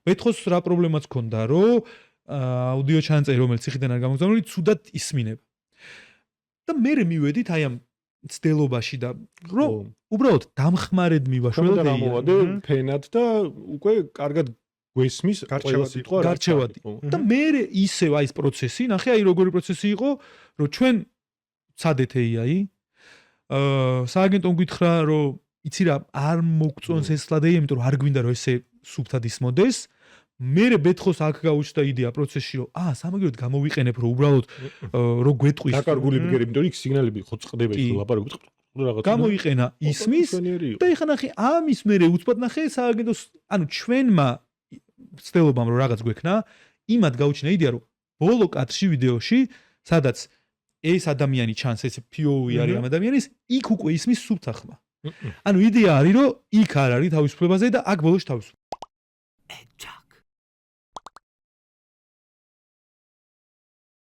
ბეთხოს რა პრობლემაც ქონდა, რომ აუდიო ჩანაწერი, რომელიც ციხიდან არ გამოგზავნილი, ცუდად ისმინება. და მე მივედით აი ამ ცდელობაში და რომ უბრალოდ დამხმარედ მივაშველოთ და მოვადე ფენად და უკვე კარგად გვესმის ყველა სიტყვა გარჩევადი. და მე ისევ აი ეს პროცესი, ნახე აი როგორი პროცესი იყო, რომ ჩვენ ცადეთ AI, სააგენტომ გითხრა, რომ იცი რა, არ მოგწონს ეს სლად AI, იმიტომ რომ არ გვინდა რომ ესე სუფთად ისმოდეს. მე ბეთხოს აქ გაუჩნდა იდეა პროცესში, რომ სამაგიეროდ გამოვიყენებ, რომ უბრალოდ რო გვეტყვის დაკარგული ბგერი, იმიტომ რომ იქ სიგნალები ხო წყდება ის ლაპარაკობთ. გამოიყენა ისმის და ეხლა ნახე ამის მერე უცბად ნახე სააგენტოს, ანუ ჩვენმა ცდილობამ რომ რაღაც გვექნა, იმად გაუჩინა იდეა, რომ ბოლო კადრში ვიდეოში, სადაც ეს ადამიანი ჩანს, ეს POV არის ამ ადამიანის, იქ უკვე ისმის სუფთა ხმა. ანუ იდეა არის, რომ იქ არ არის თავისუფლებაზე და აქ ბოლოში თავისუფლება.